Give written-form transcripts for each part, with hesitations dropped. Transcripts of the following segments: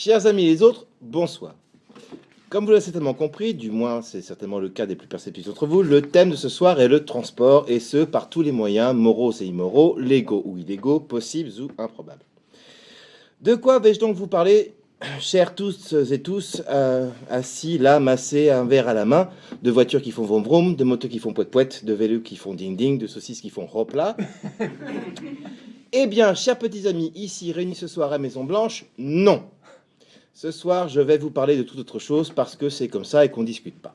Chers amis les autres, bonsoir. Comme vous l'avez certainement compris, du moins c'est certainement le cas des plus perceptifs d'entre vous, le thème de ce soir est le transport, et ce par tous les moyens, moraux et immoraux, légaux ou illégaux, possibles ou improbables. De quoi vais-je donc vous parler, chers tous et tous, assis là, massés, un verre à la main, de voitures qui font vroom vroom, de motos qui font poète poète, de vélos qui font ding ding, de saucisses qui font hop là. Eh bien, chers petits amis, ici réunis ce soir à Maison Blanche, non. Ce soir, je vais vous parler de toute autre chose parce que c'est comme ça et qu'on ne discute pas.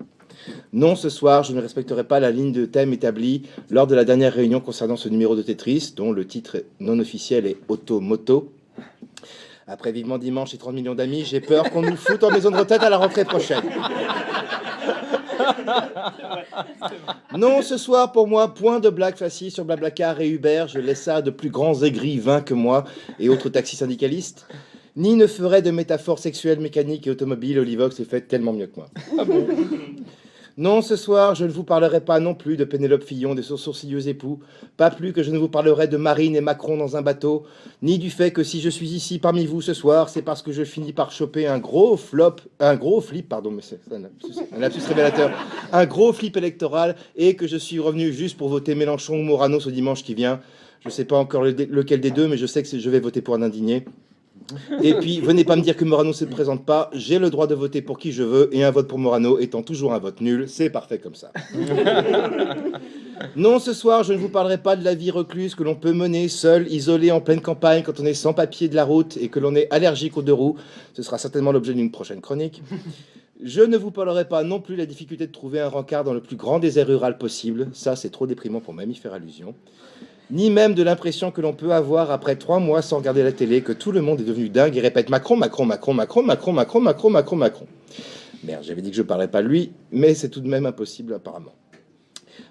Non, ce soir, je ne respecterai pas la ligne de thème établie lors de la dernière réunion concernant ce numéro de Tetris, dont le titre non officiel est Automoto. Après Vivement Dimanche et 30 millions d'amis, j'ai peur qu'on nous foute en maison de retraite à la rentrée prochaine. Non, ce soir, pour moi, point de blague facile sur Blablacar et Uber. Je laisse ça à de plus grands aigris vains que moi et autres taxis syndicalistes. Ni ne ferait de métaphores sexuelles, mécaniques et automobiles. Olivox est fait tellement mieux que moi. Ah bon? Non, ce soir, je ne vous parlerai pas non plus de Pénélope Fillon, de son sourcilleux époux, pas plus que je ne vous parlerai de Marine et Macron dans un bateau, ni du fait que si je suis ici parmi vous ce soir, c'est parce que je finis par choper un gros flip, pardon, mais c'est un lapsus révélateur, un gros flip électoral, et que je suis revenu juste pour voter Mélenchon ou Morano ce dimanche qui vient. Je ne sais pas encore lequel des deux, mais je sais que je vais voter pour un indigné. Et puis, venez pas me dire que Morano ne se présente pas. J'ai le droit de voter pour qui je veux, et un vote pour Morano étant toujours un vote nul, c'est parfait comme ça. Non, ce soir, je ne vous parlerai pas de la vie recluse que l'on peut mener seul, isolé en pleine campagne, quand on est sans papier de la route et que l'on est allergique aux deux roues. Ce sera certainement l'objet d'une prochaine chronique. Je ne vous parlerai pas non plus de la difficulté de trouver un rencard dans le plus grand désert rural possible. Ça, c'est trop déprimant pour même y faire allusion. Ni même de l'impression que l'on peut avoir après 3 mois sans regarder la télé, que tout le monde est devenu dingue et répète Macron, Macron, Macron, Macron, Macron, Macron, Macron, Macron, Macron. Merde, j'avais dit que je ne parlerais pas de lui, mais c'est tout de même impossible apparemment.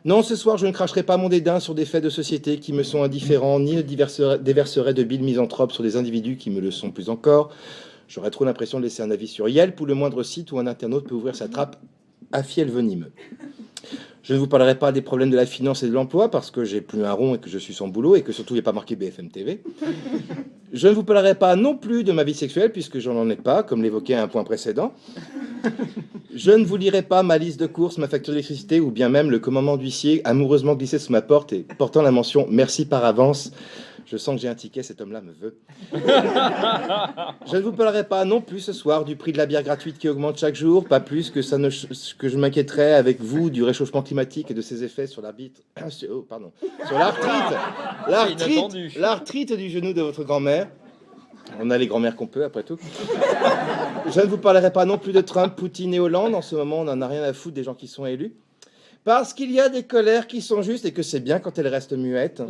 Non, ce soir, je ne cracherai pas mon dédain sur des faits de société qui me sont indifférents, ni ne déverserai de billes misanthropes sur des individus qui me le sont plus encore. J'aurais trop l'impression de laisser un avis sur Yelp ou le moindre site où un internaute peut ouvrir sa trappe à fiel venimeux. Je ne vous parlerai pas des problèmes de la finance et de l'emploi parce que j'ai plus un rond et que je suis sans boulot et que surtout il n'y a pas marqué BFM TV. Je ne vous parlerai pas non plus de ma vie sexuelle puisque je n'en ai pas, comme l'évoquait à un point précédent. Je ne vous lirai pas ma liste de courses, ma facture d'électricité ou bien même le commandement d'huissier amoureusement glissé sous ma porte et portant la mention « Merci par avance ». Je sens que j'ai un ticket, cet homme-là me veut. Je ne vous parlerai pas non plus ce soir du prix de la bière gratuite qui augmente chaque jour, pas plus que je m'inquiéterai avec vous du réchauffement climatique et de ses effets sur sur l'arthrite du genou de votre grand-mère. On a les grand-mères qu'on peut, après tout. Je ne vous parlerai pas non plus de Trump, Poutine et Hollande. En ce moment, on n'en a rien à foutre des gens qui sont élus. Parce qu'il y a des colères qui sont justes et que c'est bien quand elles restent muettes.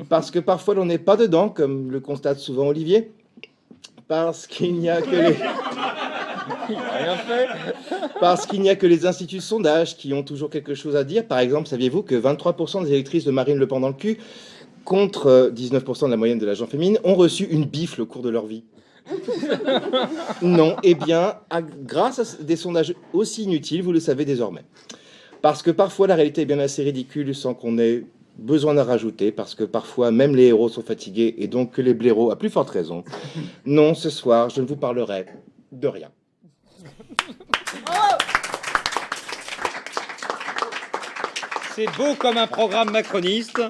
Parce que parfois l'on n'est pas dedans, comme le constate souvent Olivier. Parce qu'il n'y a que les... Parce qu'il n'y a que les instituts de sondage qui ont toujours quelque chose à dire. Par exemple, saviez-vous que 23% des électrices de Marine Le Pen dans le cul, contre 19% de la moyenne de la gent féminine, ont reçu une bifle au cours de leur vie? Non, eh bien, grâce à des sondages aussi inutiles, vous le savez désormais. Parce que parfois la réalité est bien assez ridicule sans qu'on ait besoin d'en rajouter, parce que parfois même les héros sont fatigués et donc que les blaireaux à plus forte raison. Non, ce soir, je ne vous parlerai de rien. C'est beau comme un programme macroniste.